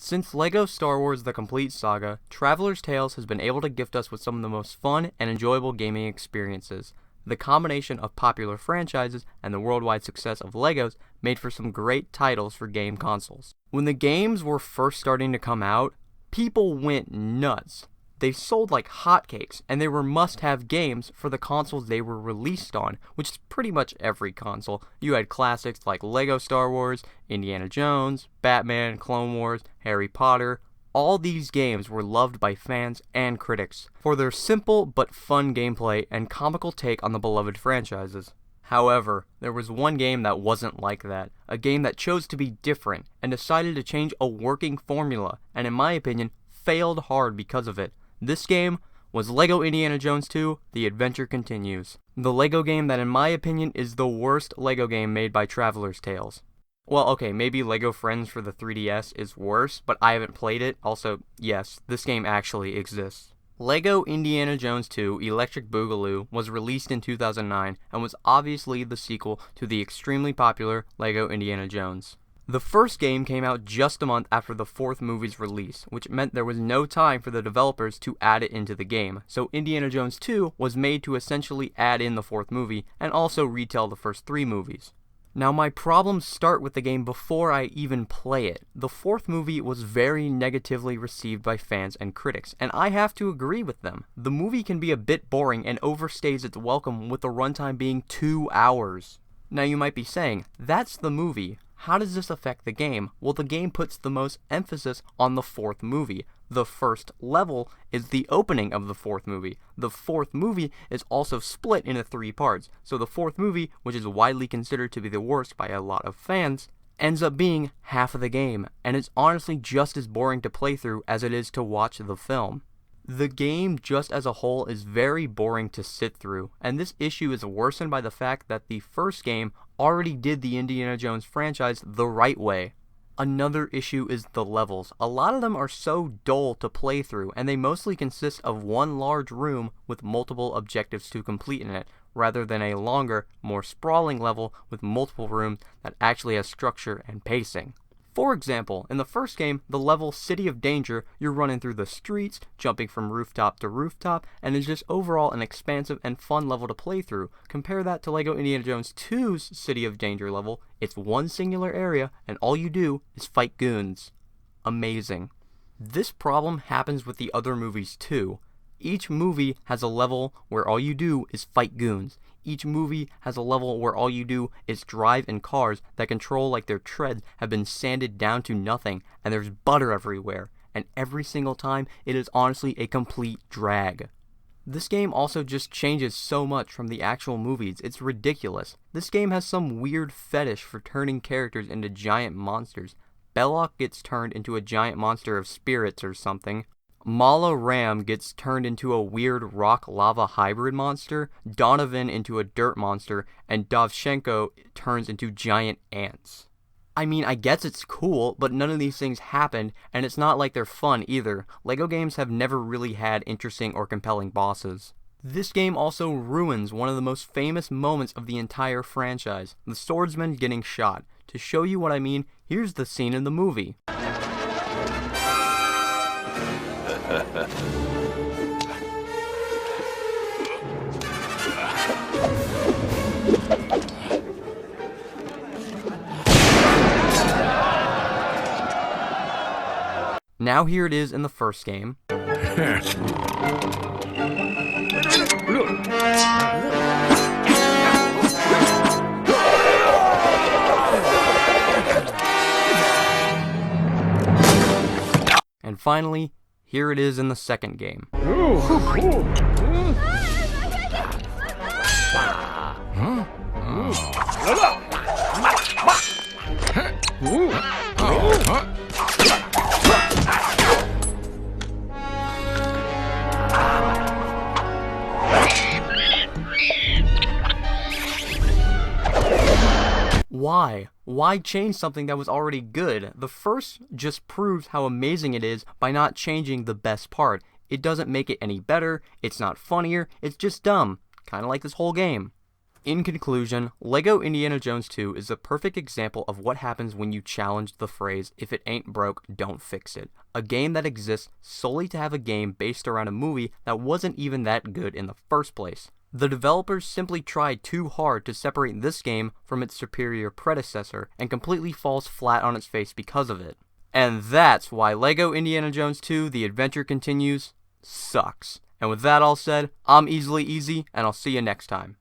Since LEGO Star Wars The Complete Saga, Traveler's Tales has been able to gift us with some of the most fun and enjoyable gaming experiences. The combination of popular franchises and the worldwide success of LEGOs made for some great titles for game consoles. When the games were first starting to come out, people went nuts. They sold like hotcakes, and they were must-have games for the consoles they were released on, which is pretty much every console. You had classics like LEGO Star Wars, Indiana Jones, Batman, Clone Wars, Harry Potter. All these games were loved by fans and critics for their simple but fun gameplay and comical take on the beloved franchises. However, there was one game that wasn't like that, a game that chose to be different and decided to change a working formula, and in my opinion, failed hard because of it. This game was LEGO Indiana Jones 2: The Adventure Continues. The LEGO game that in my opinion is the worst LEGO game made by Traveler's Tales. Well, okay, maybe LEGO Friends for the 3DS is worse, but I haven't played it. Also, yes, this game actually exists. LEGO Indiana Jones 2: Electric Boogaloo was released in 2009 and was obviously the sequel to the extremely popular LEGO Indiana Jones. The first game came out just a month after the fourth movie's release, which meant there was no time for the developers to add it into the game, so Indiana Jones 2 was made to essentially add in the fourth movie and also retell the first three movies. Now my problems start with the game before I even play it. The fourth movie was very negatively received by fans and critics, and I have to agree with them. The movie can be a bit boring and overstays its welcome with the runtime being 2 hours. Now you might be saying, that's the movie. How does this affect the game? Well, the game puts the most emphasis on the fourth movie. The first level is the opening of the fourth movie. The fourth movie is also split into 3 parts, so the fourth movie, which is widely considered to be the worst by a lot of fans, ends up being half of the game, and it's honestly just as boring to play through as it is to watch the film. The game just as a whole is very boring to sit through, and this issue is worsened by the fact that the first game already did the Indiana Jones franchise the right way. Another issue is the levels. A lot of them are so dull to play through, and they mostly consist of one large room with multiple objectives to complete in it, rather than a longer, more sprawling level with multiple rooms that actually has structure and pacing. For example, in the first game, the level City of Danger, you're running through the streets, jumping from rooftop to rooftop, and is just overall an expansive and fun level to play through. Compare that to LEGO Indiana Jones 2's City of Danger level. It's one singular area, and all you do is fight goons. Amazing. This problem happens with the other movies too. Each movie has a level where all you do is fight goons. Each movie has a level where all you do is drive in cars that control like their treads have been sanded down to nothing, and there's butter everywhere, and every single time it is honestly a complete drag. This game also just changes so much from the actual movies, it's ridiculous. This game has some weird fetish for turning characters into giant monsters. Belloc gets turned into a giant monster of spirits or something. Mala Ram gets turned into a weird rock-lava hybrid monster, Donovan into a dirt monster, and Dovzhenko turns into giant ants. I mean, I guess it's cool, but none of these things happened, and it's not like they're fun either. LEGO games have never really had interesting or compelling bosses. This game also ruins one of the most famous moments of the entire franchise, the swordsman getting shot. To show you what I mean, here's the scene in the movie. Now here it is in the first game. And finally, here it is in the second game. Why? Why change something that was already good? The first just proves how amazing it is by not changing the best part. It doesn't make it any better, it's not funnier, it's just dumb. Kinda like this whole game. In conclusion, LEGO Indiana Jones 2 is a perfect example of what happens when you challenge the phrase, if it ain't broke, don't fix it. A game that exists solely to have a game based around a movie that wasn't even that good in the first place. The developers simply tried too hard to separate this game from its superior predecessor and completely falls flat on its face because of it. And that's why LEGO Indiana Jones 2 The Adventure Continues sucks. And with that all said, I'm Easily Easy, and I'll see you next time.